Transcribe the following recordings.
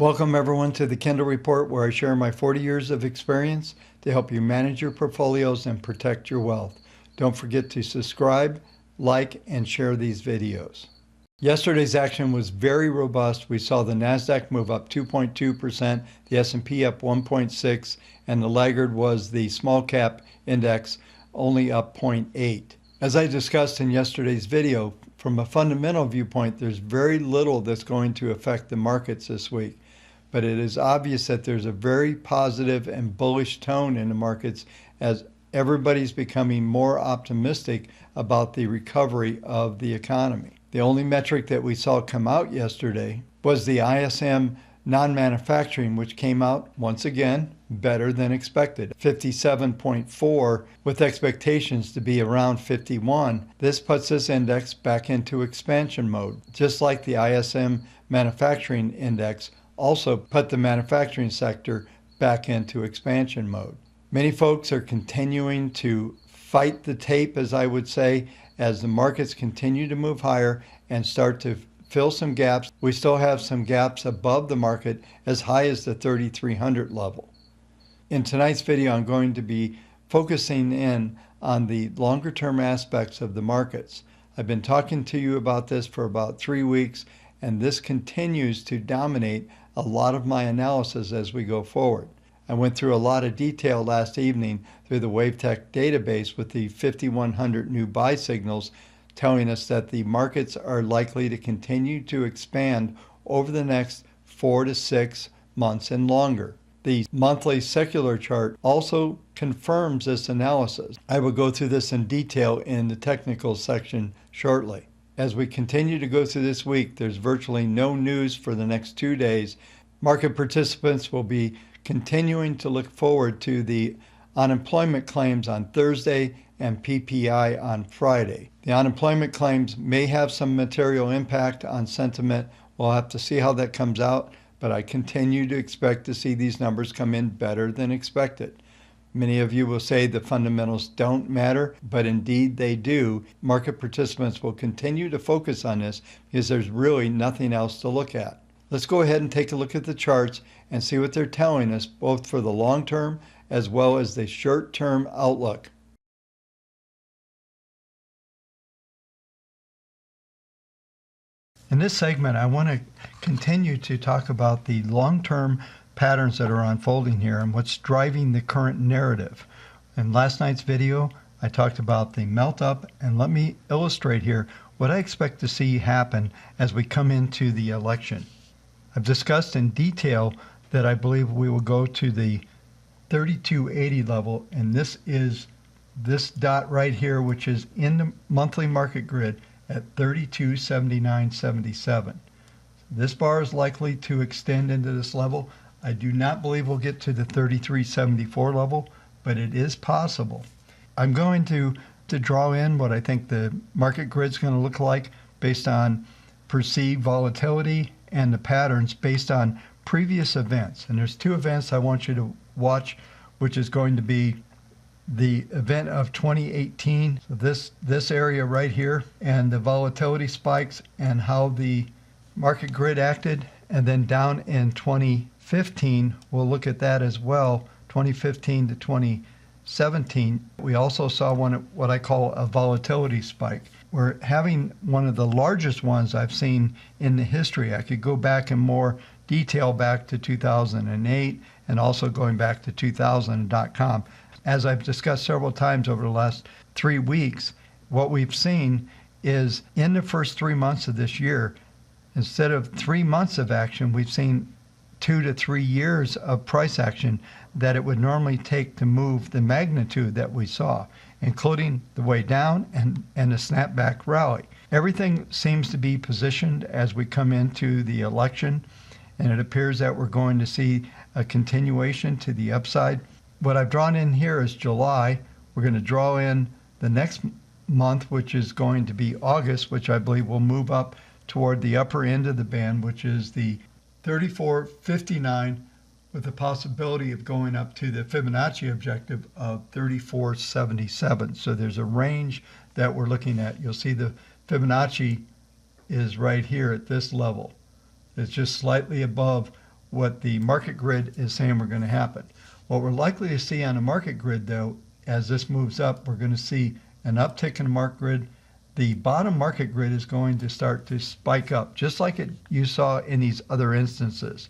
Welcome everyone to the Kendall Report, where I share my 40 years of experience to help you manage your portfolios and protect your wealth. Don't forget to subscribe, like, and share these videos. Yesterday's action was very robust. We saw the NASDAQ move up 2.2%, the S&P up 1.6%, and the laggard was the small cap index, only up 0.8%. As I discussed in yesterday's video, from a fundamental viewpoint, there's very little that's going to affect the markets this week. But it is obvious that there's a very positive and bullish tone in the markets as everybody's becoming more optimistic about the recovery of the economy. The only metric that we saw come out yesterday was the ISM non-manufacturing, which came out once again better than expected, 57.4 with expectations to be around 51. This puts this index back into expansion mode, just like the ISM manufacturing index also put the manufacturing sector back into expansion mode. Many folks are continuing to fight the tape, as I would say, as the markets continue to move higher and start to fill some gaps. We still have some gaps above the market as high as the 3,300 level. In tonight's video, I'm going to be focusing in on the longer term aspects of the markets. I've been talking to you about this for about 3 weeks, and this continues to dominate a lot of my analysis as we go forward. I went through a lot of detail last evening through the WaveTech database with the 5,100 new buy signals telling us that the markets are likely to continue to expand over the next 4 to 6 months and longer. The monthly secular chart also confirms this analysis. I will go through this in detail in the technical section shortly. As we continue to go through this week, there's virtually no news for the next 2 days. Market participants will be continuing to look forward to the unemployment claims on Thursday and PPI on Friday. The unemployment claims may have some material impact on sentiment. We'll have to see how that comes out, but I continue to expect to see these numbers come in better than expected. Many of you will say the fundamentals don't matter, but indeed they do. Market participants will continue to focus on this because there's really nothing else to look at. Let's go ahead and take a look at the charts and see what they're telling us, both for the long term as well as the short term outlook. In this segment, I want to continue to talk about the long-term patterns that are unfolding here and what's driving the current narrative. In last night's video, I talked about the melt up, and let me illustrate here what I expect to see happen as we come into the election. I've discussed in detail that I believe we will go to the 3280 level, and this is this dot right here, which is in the monthly market grid at 3279.77. This bar is likely to extend into this level. I do not believe we'll get to the 3374 level, but it is possible. I'm going to draw in what I think the market grid's going to look like based on perceived volatility and the patterns based on previous events. And there's 2 events I want you to watch, which is going to be the event of 2018, this area right here, and the volatility spikes and how the market grid acted, and then down in 2015, we'll look at that as well, 2015 to 2017. We also saw what I call a volatility spike. We're having one of the largest ones I've seen in the history. I could go back in more detail back to 2008 and also going back to 2000.com. As I've discussed several times over the last 3 weeks, what we've seen is in the first 3 months of this year, instead of 3 months of action, we've seen 2 to 3 years of price action that it would normally take to move the magnitude that we saw, including the way down and the snapback rally. Everything seems to be positioned as we come into the election, and it appears that we're going to see a continuation to the upside. What I've drawn in here is July. We're going to draw in the next month, which is going to be August, which I believe will move up toward the upper end of the band, which is the 34.59, with the possibility of going up to the Fibonacci objective of 34.77. So there's a range that we're looking at. You'll see the Fibonacci is right here at this level. It's just slightly above what the market grid is saying we're going to happen. What we're likely to see on the market grid, though, as this moves up, we're going to see an uptick in the market grid. The bottom market grid is going to start to spike up, just like you saw in these other instances.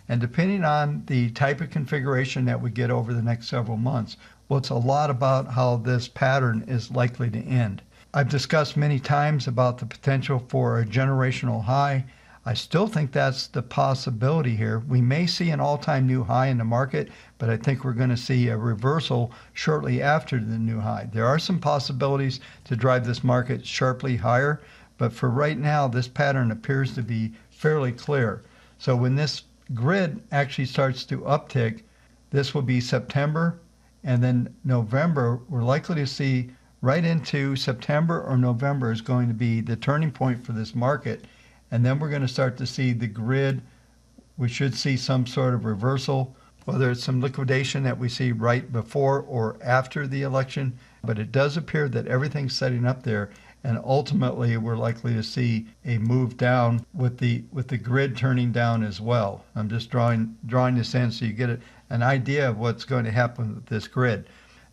And depending on the type of configuration that we get over the next several months, well, it's a lot about how this pattern is likely to end. I've discussed many times about the potential for a generational high. I still think that's the possibility here. We may see an all-time new high in the market, but I think we're going to see a reversal shortly after the new high. There are some possibilities to drive this market sharply higher, but for right now, this pattern appears to be fairly clear. So when this grid actually starts to uptick, this will be September, and then November, we're likely to see right into September or November is going to be the turning point for this market. And then we're going to start to see the grid. We should see some sort of reversal, whether it's some liquidation that we see right before or after the election. But it does appear that everything's setting up there. And ultimately, we're likely to see a move down with the grid turning down as well. I'm just drawing this in so you get an idea of what's going to happen with this grid.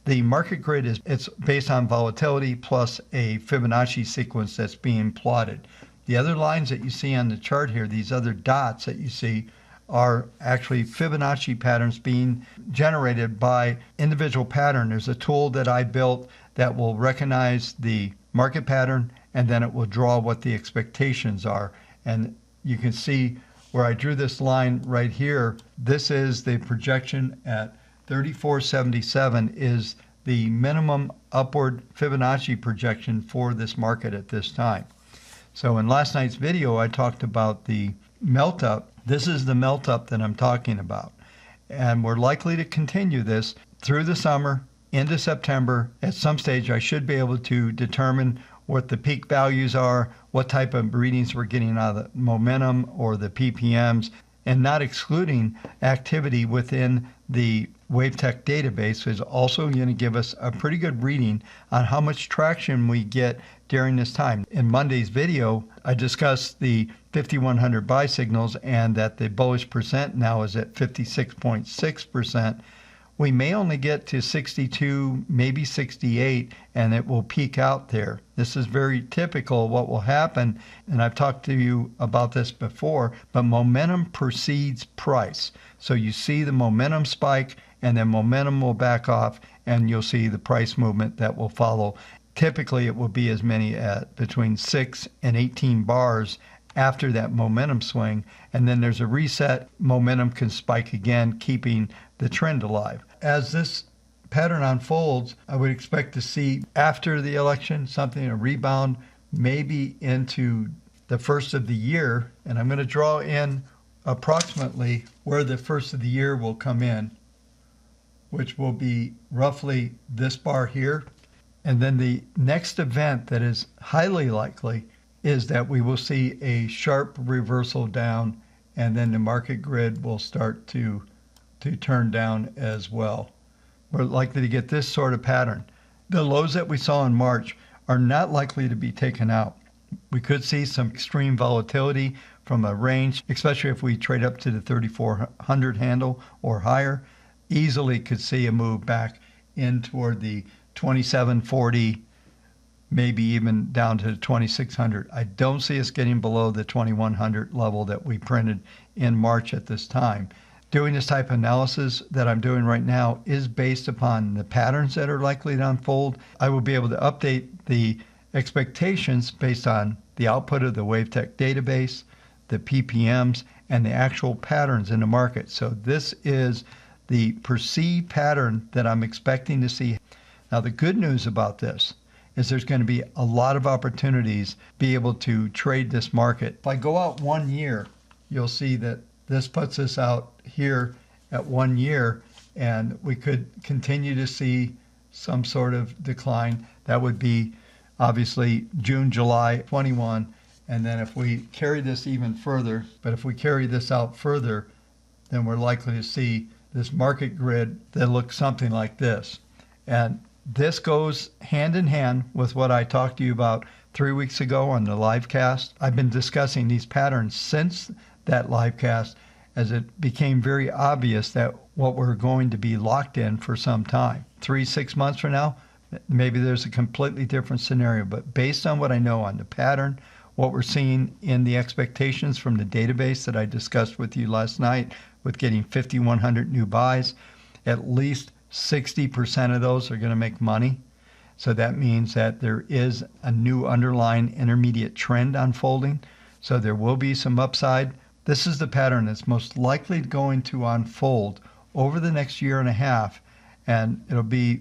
The market grid it's based on volatility plus a Fibonacci sequence that's being plotted. The other lines that you see on the chart here, these other dots that you see, are actually Fibonacci patterns being generated by individual pattern. There's a tool that I built that will recognize the market pattern, and then it will draw what the expectations are. And you can see where I drew this line right here. This is the projection at 3477 is the minimum upward Fibonacci projection for this market at this time. So in last night's video, I talked about the melt up. This is the melt up that I'm talking about. And we're likely to continue this through the summer into September. At some stage, I should be able to determine what the peak values are, what type of readings we're getting out of the momentum or the PPMs, and not excluding activity within the WaveTech database is also going to give us a pretty good reading on how much traction we get during this time. In Monday's video, I discussed the 5100 buy signals and that the bullish percent now is at 56.6%. We may only get to 62, maybe 68, and it will peak out there. This is very typical of what will happen, and I've talked to you about this before, but momentum precedes price. So you see the momentum spike, and then momentum will back off, and you'll see the price movement that will follow. Typically, it will be as many at between 6 and 18 bars after that momentum swing, and then there's a reset. Momentum can spike again, keeping the trend alive. As this pattern unfolds, I would expect to see after the election something, a rebound, maybe into the first of the year, and I'm going to draw in approximately where the first of the year will come in, which will be roughly this bar here. And then the next event that is highly likely is that we will see a sharp reversal down, and then the market grid will start to turn down as well. We're likely to get this sort of pattern. The lows that we saw in March are not likely to be taken out. We could see some extreme volatility from a range, especially if we trade up to the 3400 handle or higher. Easily could see a move back in toward the 2740, maybe even down to 2600. I don't see us getting below the 2100 level that we printed in March at this time. Doing this type of analysis that I'm doing right now is based upon the patterns that are likely to unfold. I will be able to update the expectations based on the output of the WaveTech database, the PPMs, and the actual patterns in the market. So this is the perceived pattern that I'm expecting to see. Now, the good news about this is there's going to be a lot of opportunities to be able to trade this market. If I go out 1 year, you'll see that this puts us out here at 1 year, and we could continue to see some sort of decline. That would be obviously June, July 21. And then if we carry this even further, but if we carry this out further, then we're likely to see this market grid that looks something like this. And this goes hand in hand with what I talked to you about 3 weeks ago on the live cast. I've been discussing these patterns since that live cast, as it became very obvious that what we're going to be locked in for some time. 3-6 months from now, maybe there's a completely different scenario. But based on what I know on the pattern, what we're seeing in the expectations from the database that I discussed with you last night with getting 5,100 new buys, at least 60% of those are going to make money. So that means that there is a new underlying intermediate trend unfolding. So there will be some upside. This is the pattern that's most likely going to unfold over the next year and a half. And it'll be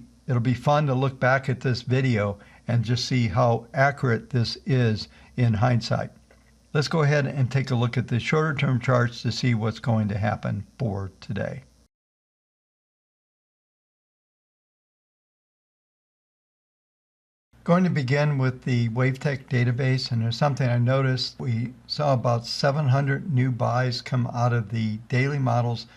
fun to look back at this video and just see how accurate this is in hindsight. Let's go ahead and take a look at the shorter term charts to see what's going to happen for today. Going to begin with the WaveTech database, and there's something I noticed. We saw about 700 new buys come out of the daily models,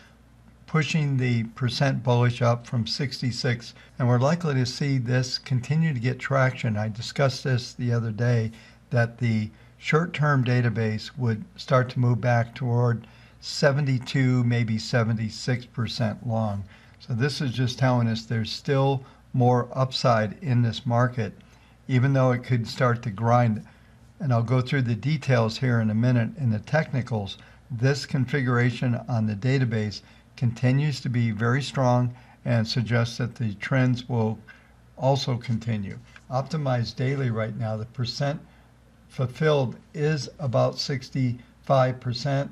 pushing the percent bullish up from 66, and we're likely to see this continue to get traction. I discussed this the other day, that the short-term database would start to move back toward 72, maybe 76% long. So this is just telling us there's still more upside in this market, even though it could start to grind. And I'll go through the details here in a minute in the technicals. This configuration on the database continues to be very strong and suggests that the trends will also continue. Optimized daily right now, the percent fulfilled is about 65%.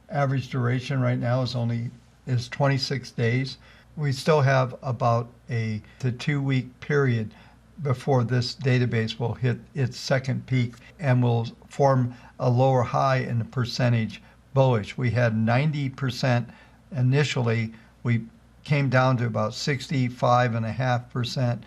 Average duration right now is 26 days. We still have about a 2-week period before this database will hit its second peak and will form a lower high in the percentage bullish. We had 90% initially. We came down to about 65.5%.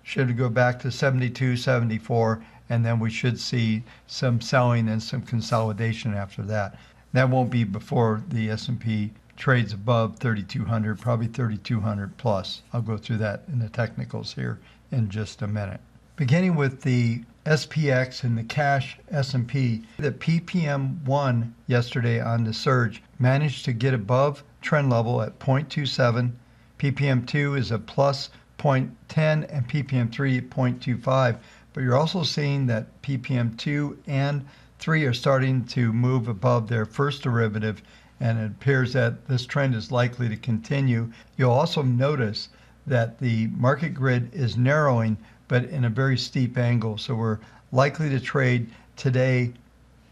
Should go back to 72, 74, and then we should see some selling and some consolidation after that. That won't be before the S&P trades above 3,200, probably 3,200 plus. I'll go through that in the technicals here in just a minute. Beginning with the SPX and the cash S&P, the PPM1 yesterday on the surge managed to get above trend level at 0.27. PPM2 is a plus 0.10 and PPM3 at 0.25. But you're also seeing that PPM2 and 3 are starting to move above their first derivative, and it appears that this trend is likely to continue. You'll also notice that the market grid is narrowing, but in a very steep angle. So we're likely to trade today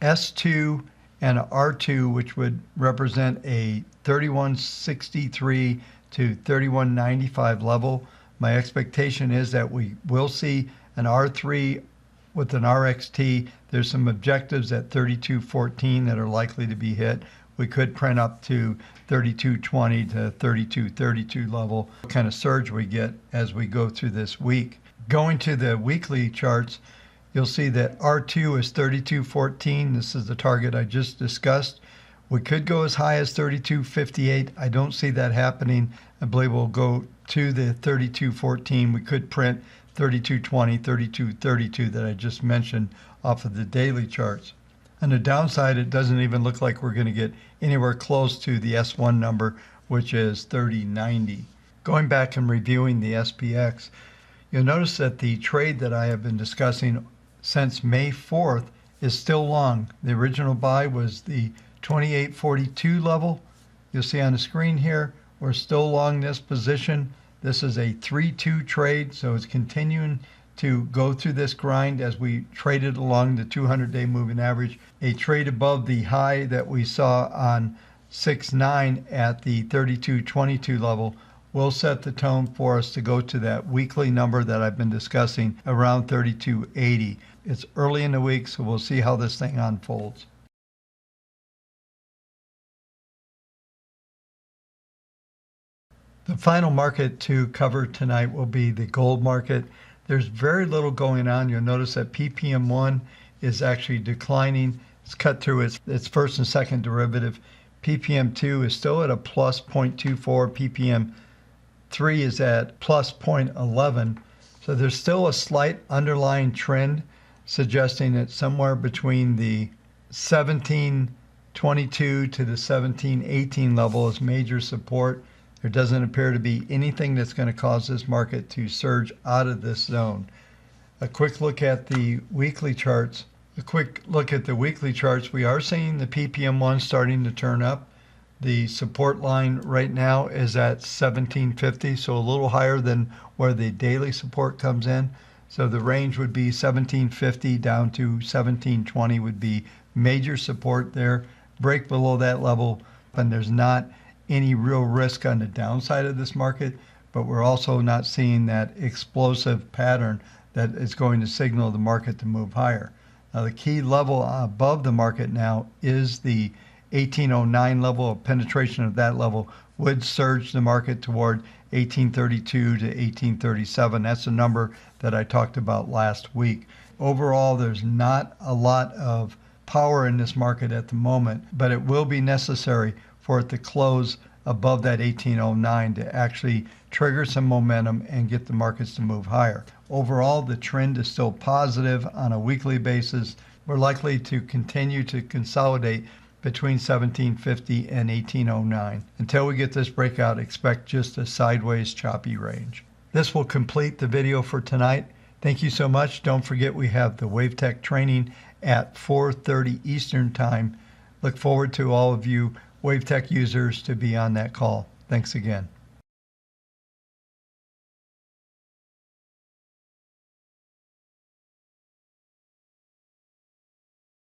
S2 and R2, which would represent a 3163 to 3195 level. My expectation is that we will see an R3 with an RXT. There's some objectives at 3214 that are likely to be hit. We could print up to 3220 to 3232 level. What kind of surge we get as we go through this week. Going to the weekly charts, you'll see that R2 is 3214. This is the target I just discussed. We could go as high as 3258. I don't see that happening. I believe we'll go to the 3214. We could print 3220, 3232 that I just mentioned off of the daily charts. On the downside, it doesn't even look like we're going to get anywhere close to the S1 number, which is 3090. Going back and reviewing the SPX, you'll notice that the trade that I have been discussing since May 4th is still long. The original buy was the 2842 level. You'll see on the screen here, we're still long this position. This is a 3-2 trade, so it's continuing to go through this grind as we traded along the 200-day moving average. A trade above the high that we saw on 6-9 at the 3222 level will set the tone for us to go to that weekly number that I've been discussing around 3280. It's early in the week, so we'll see how this thing unfolds. The final market to cover tonight will be the gold market. There's very little going on. You'll notice that PPM1 is actually declining. It's cut through its first and second derivative. PPM2 is still at a plus 0.24. PPM3 is at plus 0.11. So there's still a slight underlying trend suggesting that somewhere between the 17 1722 to the 1718 level as major support. There doesn't appear to be anything that's going to cause this market to surge out of this zone. A quick look at the weekly charts. We are seeing the PPM1 starting to turn up. The support line right now is at 1750, so a little higher than where the daily support comes in. So the range would be 1750 down to 1720 would be major support there. Break below that level, and there's not any real risk on the downside of this market, but we're also not seeing that explosive pattern that is going to signal the market to move higher. Now the key level above the market now is the 1809 level. Of penetration of that level would surge the market toward 1832 to 1837. That's the number that I talked about last week. Overall, there's not a lot of power in this market at the moment, but it will be necessary for it to close above that 1809 to actually trigger some momentum and get the markets to move higher. Overall, the trend is still positive on a weekly basis. We're likely to continue to consolidate between 1750 and 1809. Until we get this breakout, expect just a sideways choppy range. This will complete the video for tonight. Thank you so much. Don't forget we have the WaveTech training at 4:30 Eastern Time. Look forward to all of you WaveTech users to be on that call. Thanks again.